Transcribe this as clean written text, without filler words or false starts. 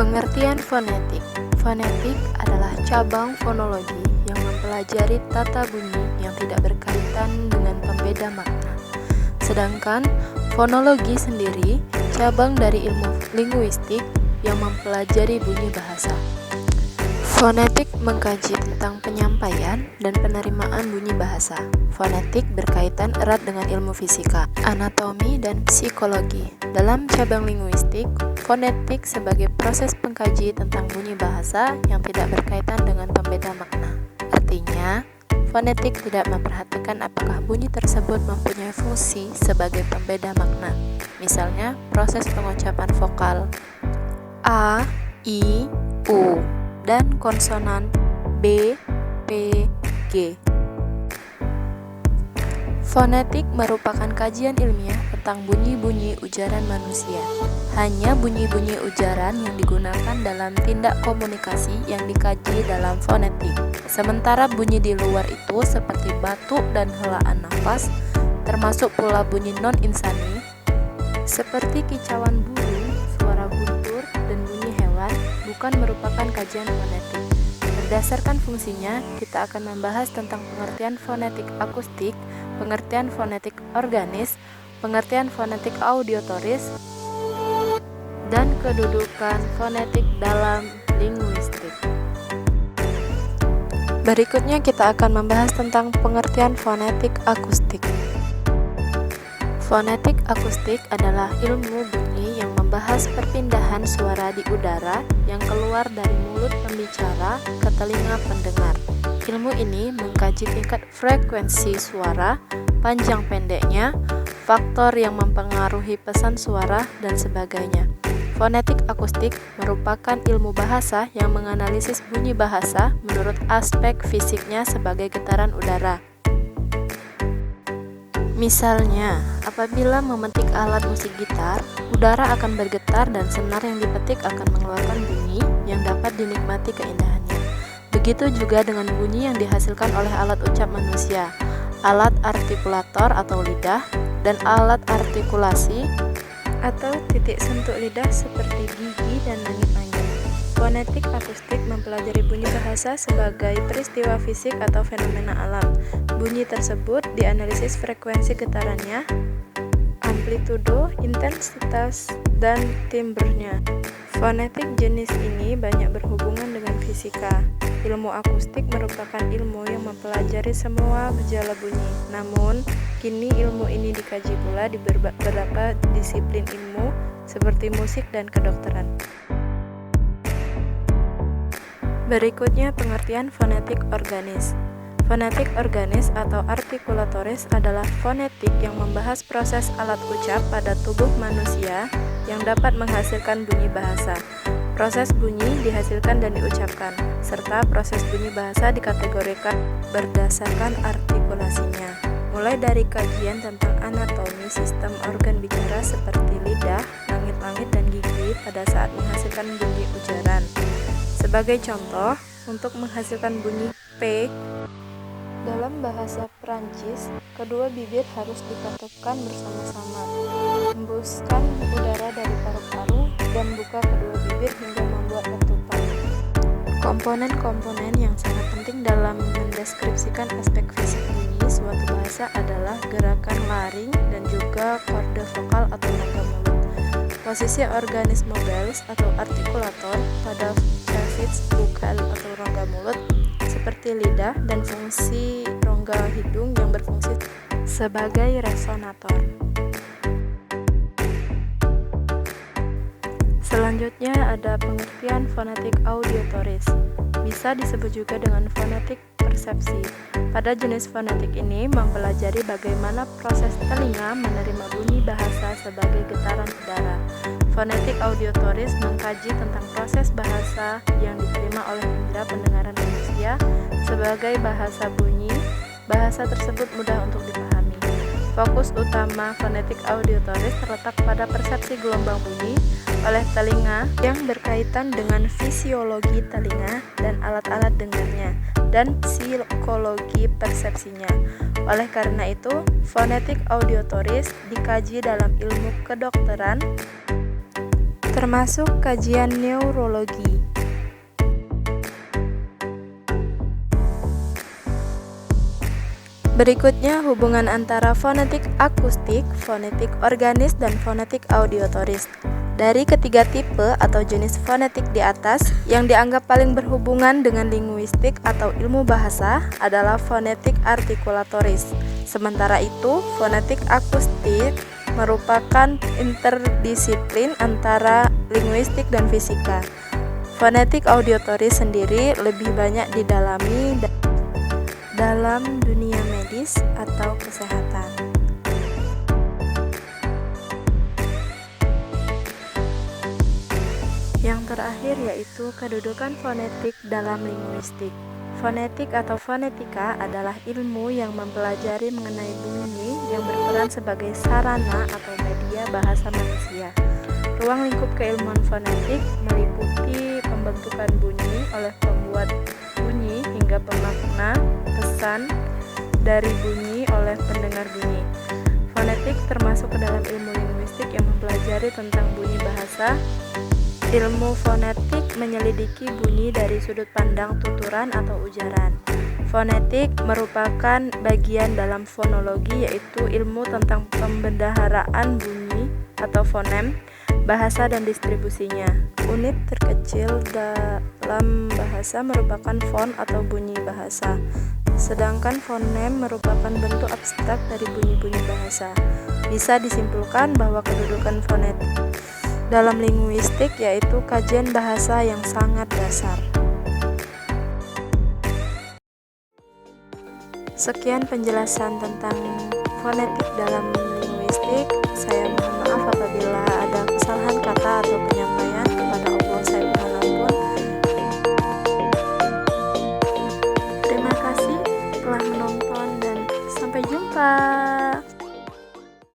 Pengertian fonetik. Fonetik adalah cabang fonologi yang mempelajari tata bunyi yang tidak berkaitan dengan pembeda makna. Sedangkan fonologi sendiri cabang dari ilmu linguistik yang mempelajari bunyi bahasa. Fonetik mengkaji tentang penyampaian dan penerimaan bunyi bahasa. Fonetik berkaitan erat dengan ilmu fisika, anatomi, dan psikologi. Dalam cabang linguistik, fonetik sebagai proses pengkaji tentang bunyi bahasa yang tidak berkaitan dengan pembeda makna. Artinya, fonetik tidak memperhatikan apakah bunyi tersebut mempunyai fungsi sebagai pembeda makna. Misalnya, proses pengucapan vokal A, I, U, dan konsonan B, P, G. Fonetik merupakan kajian ilmiah tentang bunyi-bunyi ujaran manusia. Hanya bunyi-bunyi ujaran yang digunakan dalam tindak komunikasi yang dikaji dalam fonetik. Sementara bunyi di luar itu seperti batuk dan helaan nafas, termasuk pula bunyi non-insani, seperti kicauan burung, suara guntur, dan bunyi hewan, bukan merupakan kajian fonetik. Berdasarkan fungsinya, kita akan membahas tentang pengertian fonetik akustik, pengertian fonetik organis, pengertian fonetik auditoris, dan kedudukan fonetik dalam linguistik. Berikutnya kita akan membahas tentang pengertian fonetik akustik. Fonetik akustik adalah ilmu bunyi yang membahas perpindahan suara di udara yang keluar dari mulut pembicara ke telinga pendengar. Ilmu ini mengkaji tingkat frekuensi suara, panjang pendeknya, faktor yang mempengaruhi pesan suara, dan sebagainya. Fonetik akustik merupakan ilmu bahasa yang menganalisis bunyi bahasa menurut aspek fisiknya sebagai getaran udara. Misalnya, apabila memetik alat musik gitar, udara akan bergetar dan senar yang dipetik akan mengeluarkan bunyi yang dapat dinikmati keindahannya. Begitu juga dengan bunyi yang dihasilkan oleh alat ucap manusia, alat artikulator atau lidah, dan alat artikulasi atau titik sentuh lidah seperti gigi dan langit-langit. Fonetik akustik mempelajari bunyi bahasa sebagai peristiwa fisik atau fenomena alam. Bunyi tersebut dianalisis frekuensi getarannya, amplitudo, intensitas, dan timbrenya. Fonetik jenis ini banyak berhubungan dengan fisika. Ilmu akustik merupakan ilmu yang mempelajari semua gejala bunyi. Namun, kini ilmu ini dikaji pula di beberapa disiplin ilmu seperti musik dan kedokteran. Berikutnya pengertian fonetik organis. Fonetik organis atau artikulatoris adalah fonetik yang membahas proses alat ucap pada tubuh manusia yang dapat menghasilkan bunyi bahasa. Proses bunyi dihasilkan dan diucapkan, serta proses bunyi bahasa dikategorikan berdasarkan artikulasinya. Mulai dari kajian tentang anatomi sistem organ bicara seperti lidah, langit-langit, dan gigi pada saat menghasilkan bunyi ujaran. Sebagai contoh, untuk menghasilkan bunyi P, dalam bahasa Prancis, kedua bibir harus dikatupkan bersama-sama, hembuskan udara dari paru-paru, dan buka kedua bibir hingga membuat letupan. Komponen-komponen yang sangat penting dalam mendeskripsikan aspek fisik bunyi suatu bahasa adalah gerakan laring dan juga korde vokal atau rongga mulut. Posisi organisme Bell's atau artikulator pada cavity bukal atau rongga mulut seperti lidah, dan fungsi rongga hidung yang berfungsi sebagai resonator. Selanjutnya ada pengertian fonetik auditoris. Bisa disebut juga dengan fonetik persepsi. Pada jenis fonetik ini mempelajari bagaimana proses telinga menerima bunyi bahasa sebagai getaran udara. Fonetik auditoris mengkaji tentang proses bahasa yang diterima oleh indera pendengaran manusia sebagai bahasa bunyi. Bahasa tersebut mudah untuk dipahami. Fokus utama fonetik auditoris terletak pada persepsi gelombang bunyi oleh telinga yang berkaitan dengan fisiologi telinga dan alat-alat dengarnya dan psikologi persepsinya. Oleh karena itu, fonetik auditoris dikaji dalam ilmu kedokteran termasuk kajian neurologi. Berikutnya hubungan antara fonetik akustik, fonetik organis, dan fonetik auditoris. Dari ketiga tipe atau jenis fonetik di atas, yang dianggap paling berhubungan dengan linguistik atau ilmu bahasa adalah fonetik artikulatoris. Sementara itu, fonetik akustik merupakan interdisiplin antara linguistik dan fisika. Fonetik auditoris sendiri lebih banyak didalami dalam dunia medis atau kesehatan. Yang terakhir yaitu kedudukan fonetik dalam linguistik. Fonetik atau fonetika adalah ilmu yang mempelajari mengenai bunyi yang berperan sebagai sarana atau media bahasa manusia. Ruang lingkup keilmuan fonetik meliputi pembentukan bunyi oleh pembuat bunyi hingga pemakna pesan dari bunyi oleh pendengar bunyi. Fonetik termasuk ke dalam ilmu linguistik yang mempelajari tentang bunyi bahasa. Ilmu fonetik menyelidiki bunyi dari sudut pandang tuturan atau ujaran. Fonetik merupakan bagian dalam fonologi, yaitu ilmu tentang pembendaharaan bunyi atau fonem, bahasa dan distribusinya. Unit terkecil dalam bahasa merupakan fon atau bunyi bahasa, sedangkan fonem merupakan bentuk abstrak dari bunyi-bunyi bahasa. Bisa disimpulkan bahwa kedudukan fonetik dalam linguistik yaitu kajian bahasa yang sangat dasar. Sekian penjelasan tentang fonetik dalam linguistik. Saya Muhammad